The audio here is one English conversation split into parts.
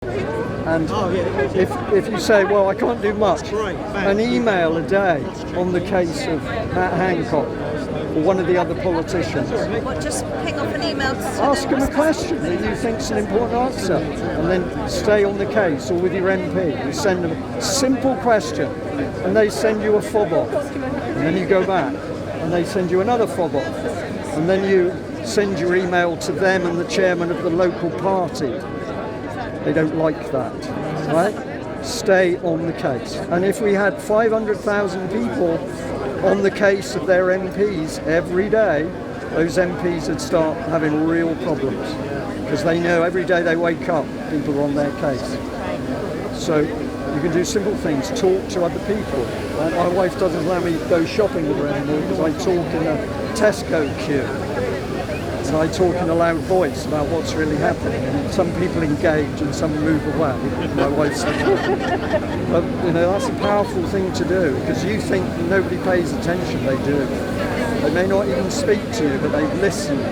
And if you say, well, I can't do much, an email a day on the case of Matt Hancock or one of the other politicians. What, just ping off an email to Ask them a question that you think's an important answer, and then stay on the case, or with your MP, you send them a simple question, and they send you a fob off, and then you go back, and they send you another fob off, and then you send your email to them and the chairman of the local party. They don't like that, right? Stay on the case. And if we had 500,000 people on the case of their MPs every day, those MPs would start having real problems, because they know every day they wake up, people are on their case. So you can do simple things, talk to other people. My wife doesn't allow me to go shopping with her anymore because I talk in a Tesco queue. And I talk in a loud voice about what's really happening. And some people engage and some move away. My wife said, but that's a powerful thing to do, because you think nobody pays attention. They do. They may not even speak to you, but they've listened.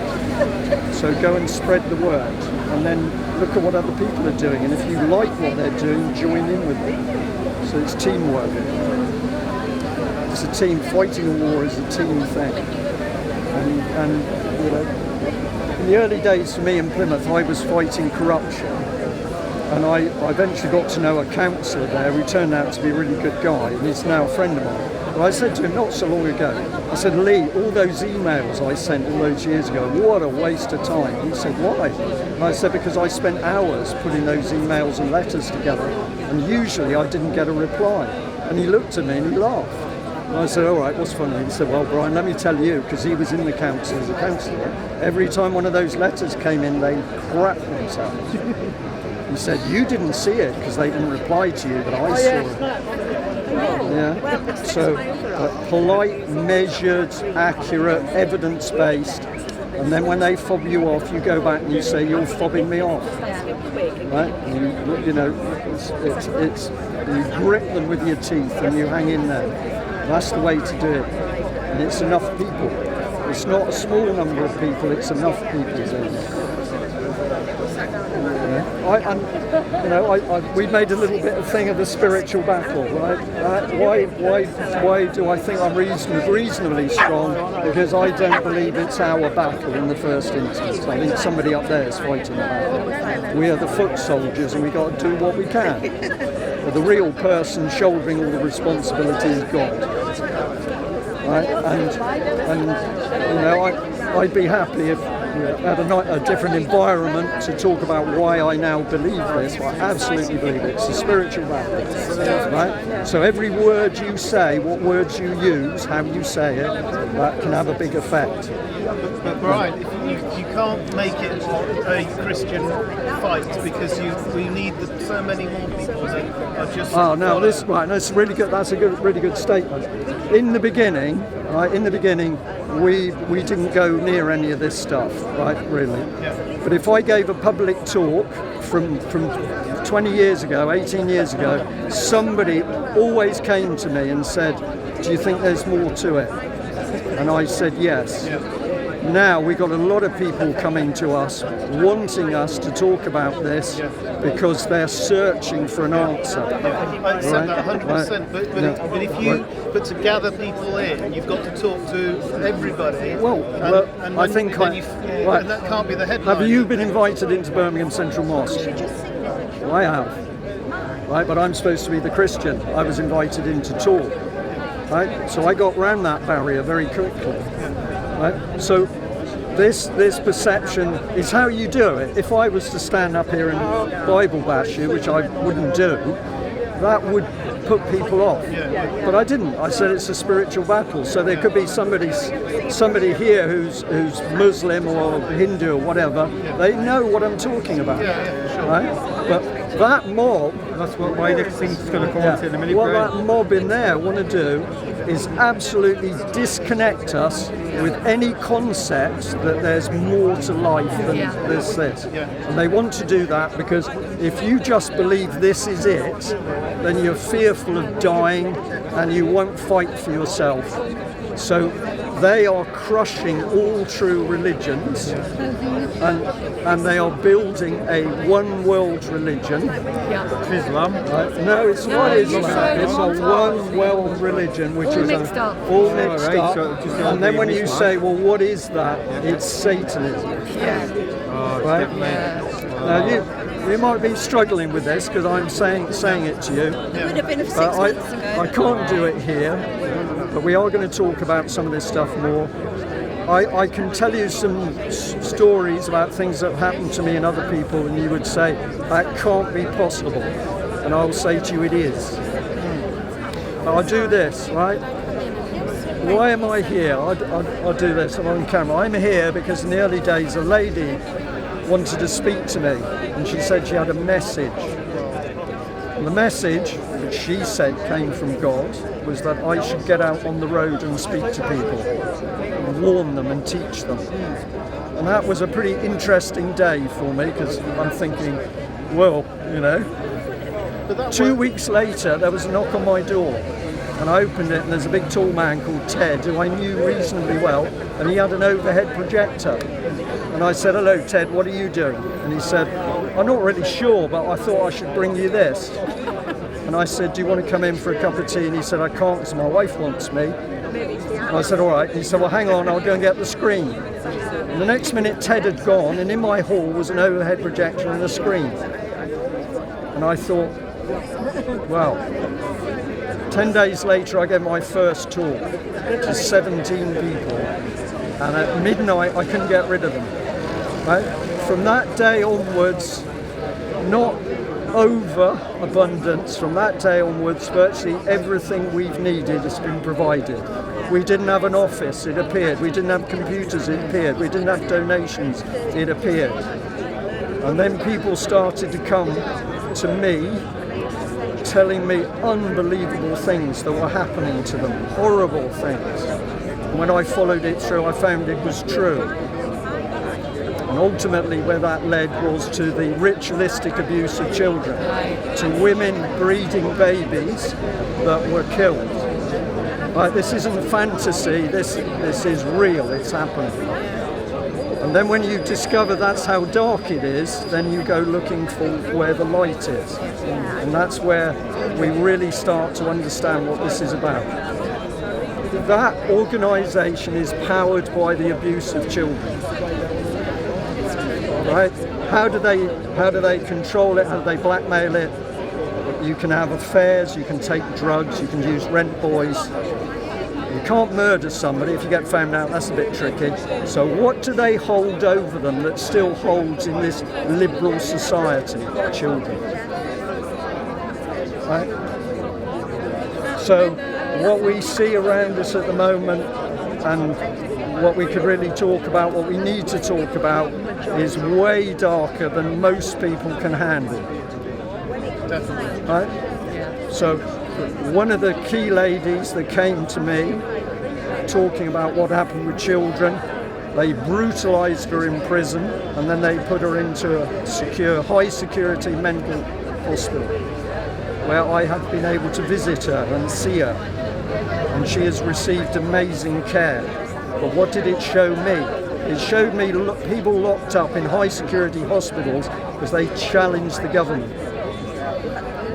So go and spread the word, and then look at what other people are doing. And if you like what they're doing, join in with them. So it's teamwork. It's a team. Fighting a war is a team thing. And in the early days for me in Plymouth, I was fighting corruption, and I eventually got to know a councillor there who turned out to be a really good guy, and he's now a friend of mine. But I said to him not so long ago, I said, Lee, all those emails I sent all those years ago, what a waste of time. He said, why? And I said, because I spent hours putting those emails and letters together, and usually I didn't get a reply. And he looked at me and he laughed. And I said, all right, what's funny? He said, well, Brian, let me tell you, because he was in the council as a councillor, every time one of those letters came in, they crapped themselves. He said, you didn't see it because they didn't reply to you, but I saw it. Yeah. So polite, measured, accurate, evidence-based, and then when they fob you off, you go back and you say, you're fobbing me off. Right? And you grip them with your teeth and you hang in there. That's the way to do it. And it's enough people. It's not a small number of people, it's enough people doing it. We made a little bit of thing of the spiritual battle, right? Why do I think I'm reasonably strong? Because I don't believe it's our battle in the first instance. I think somebody up there is fighting the battle. We are the foot soldiers, and we got to do what we can. But the real person shouldering all the responsibility is God. Right? And I'd be happy if we had a different environment to talk about why I now believe this. I absolutely believe it. It's a spiritual battle, right? So every word you say, what words you use, how you say it, that can have a big effect. But Brian, you can't make it a Christian fight, because we need so many more people that are just. Oh no, that's really good. That's a really good statement. In the beginning, we didn't go near any of this stuff, right? Really. Yeah. But if I gave a public talk from 20 years ago, 18 years ago, somebody always came to me and said, "Do you think there's more to it?" And I said yes. Yeah. Now we've got a lot of people coming to us, wanting us to talk about this, because they're searching for an answer. I accept that 100%. But to gather people in, you've got to talk to everybody. I think and that can't be the headline. Have you been invited into Birmingham Central Mosque? I have. Right, but I'm supposed to be the Christian. I was invited in to talk. Right, so I got round that barrier very quickly. Right? So this perception is how you do it. If I was to stand up here and Bible bash you, which I wouldn't do, that would put people off. But I didn't. I said it's a spiritual battle. So there could be somebody here who's Muslim or Hindu or whatever. They know what I'm talking about. Right? But that mob, that's why this thing's going to come on in a minute. What that mob in there want to do is absolutely disconnect us with any concept that there's more to life than this. And they want to do that because if you just believe this is it, then you're fearful of dying and you won't fight for yourself. So They are crushing all true religions, and they are building a one world religion. Islam. No, it's not Islam. It's a one world religion, which is mixed up. all mixed Right, up. so just And then when you this say, well, what is that? It's Satanism. Oh, Right? definitely. Now, you might be struggling with this because I'm saying it to you. It would have been 6 But months ago. I can't do it here, but we are going to talk about some of this stuff more. I can tell you some stories about things that have happened to me and other people, and you would say, that can't be possible. And I'll say to you, it is. But I'll do this, right? Why am I here? I'll do this. I'm on camera. I'm here because in the early days, a lady wanted to speak to me, and she said she had a message. And the message, which she said came from God, was that I should get out on the road and speak to people, and warn them and teach them. And that was a pretty interesting day for me, because I'm thinking, well, you know. 2 weeks later, there was a knock on my door, and I opened it, and there's a big tall man called Ted, who I knew reasonably well, and he had an overhead projector. And I said, hello, Ted, what are you doing? And he said, I'm not really sure, but I thought I should bring you this. And I said, do you want to come in for a cup of tea? And he said, I can't because my wife wants me. And I said, all right. And he said, well, hang on, I'll go and get the screen. And the next minute, Ted had gone, and in my hall was an overhead projector and a screen. And I thought, wow. 10 days later, I gave my first talk to 17 people. And at midnight, I couldn't get rid of them. Right? From that day onwards, not overabundance, from that day onwards, virtually everything we've needed has been provided. We didn't have an office, it appeared. We didn't have computers, it appeared. We didn't have donations, it appeared. And then people started to come to me, telling me unbelievable things that were happening to them, horrible things. When I followed it through, I found it was true. And ultimately where that led was to the ritualistic abuse of children, to women breeding babies that were killed. This isn't fantasy, this is real, it's happening. And then when you discover that's how dark it is, then you go looking for where the light is. And that's where we really start to understand what this is about. That organisation is powered by the abuse of children. Right? How do they control it? How do they blackmail it? You can have affairs, you can take drugs, you can use rent boys. You can't murder somebody if you get found out, that's a bit tricky. So what do they hold over them that still holds in this liberal society? Children. Right? So what we see around us at the moment, and what we could really talk about, what we need to talk about, is way darker than most people can handle. Definitely. Right? So one of the key ladies that came to me talking about what happened with children, they brutalised her in prison, and then they put her into a secure, high security mental hospital, where I have been able to visit her and see her, and she has received amazing care. But what did it show me? It showed me people locked up in high security hospitals because they challenged the government.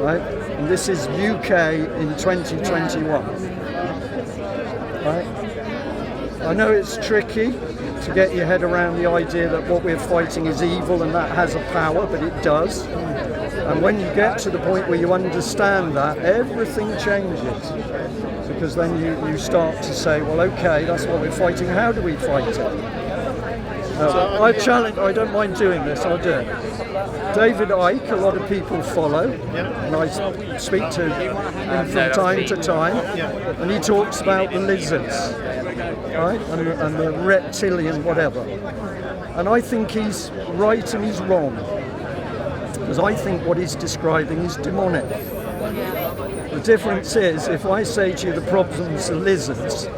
Right? And this is UK in 2021. Right? I know it's tricky to get your head around the idea that what we're fighting is evil and that has a power, but it does. And when you get to the point where you understand that, everything changes. Because then you start to say, well, okay, that's what we're fighting. How do we fight it? I don't mind doing this, I'll do it. David Icke, a lot of people follow, and I speak to him from time to time, and he talks about the lizards, right, and the reptilian whatever. And I think he's right and he's wrong, because I think what he's describing is demonic. The difference is, if I say to you the problems are lizards,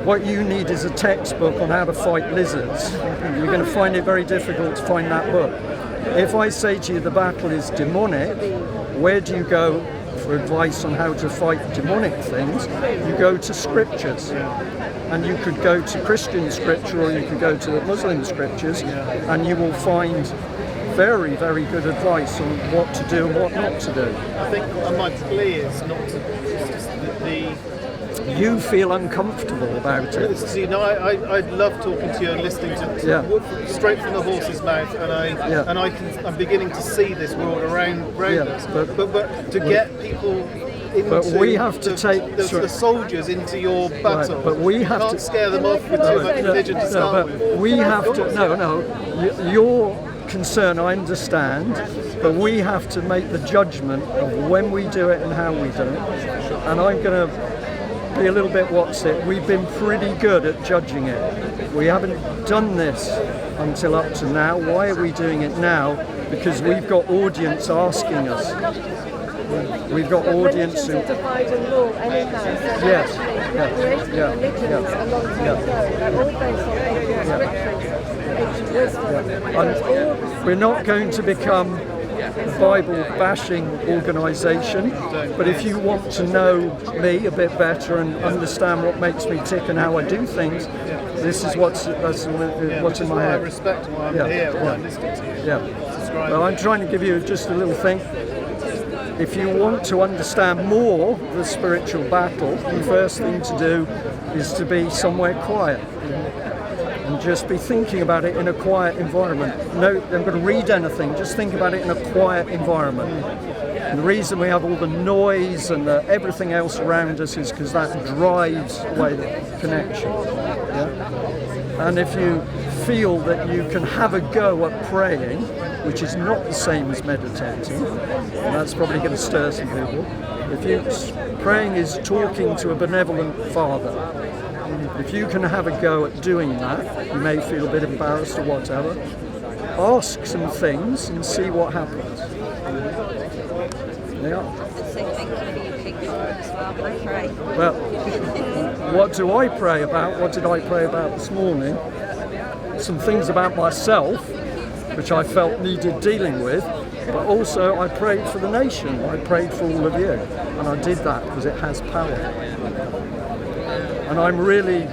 what you need is a textbook on how to fight lizards. You're going to find it very difficult to find that book. If I say to you the battle is demonic, where do you go for advice on how to fight demonic things? You go to scriptures. and you could go to Christian scripture or you could go to Muslim scriptures, and you will find very, very good advice on what to do and what not to do. I think my plea is not to You feel uncomfortable about it. See, no, I love talking to you and listening to straight from the horse's mouth, and I'm beginning to see this world around us. But to get people into, but we have to take the soldiers into your battle. Right, but we have can't to scare them off with too much religion to start with. We have to your concern I understand, but we have to make the judgment of when we do it and how we do it. And I'm going to be a little bit we've been pretty good at judging it. We haven't done this until up to now. Why are we doing it now? Because we've got audience asking us. We've got audience who divide and rule anyhow. So yes, creating religions a long time ago. They're all based on ancient scriptures, ancient wisdom. We're not going to become a Bible bashing organisation, but if you want to know me a bit better and understand what makes me tick and how I do things, this is what's in my head. I respect why I'm here, why I'm listening to you. Well, I'm trying to give you just a little thing. If you want to understand more the spiritual battle, the first thing to do is to be somewhere quiet and just be thinking about it in a quiet environment. No, I'm going to read anything, just think about it in a quiet environment. And the reason we have all the noise and everything else around us is because that drives away the connection. Yeah? And if you feel that you can have a go at praying, which is not the same as meditating, and that's probably going to stir some people. Praying is talking to a benevolent Father. If you can have a go at doing that, you may feel a bit embarrassed or whatever, ask some things and see what happens. Yeah. Well, what do I pray about? What did I pray about this morning? Some things about myself, which I felt needed dealing with, but also I prayed for the nation. I prayed for all of you, and I did that because it has power. And I'm really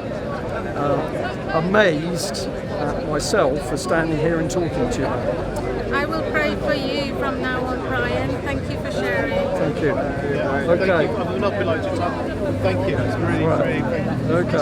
amazed at myself for standing here and talking to you. I will pray for you from now on, Brian. Thank you for sharing. Thank you. Yeah, Okay. Thank you. I will not be like your time. Thank you. It's really great. Okay.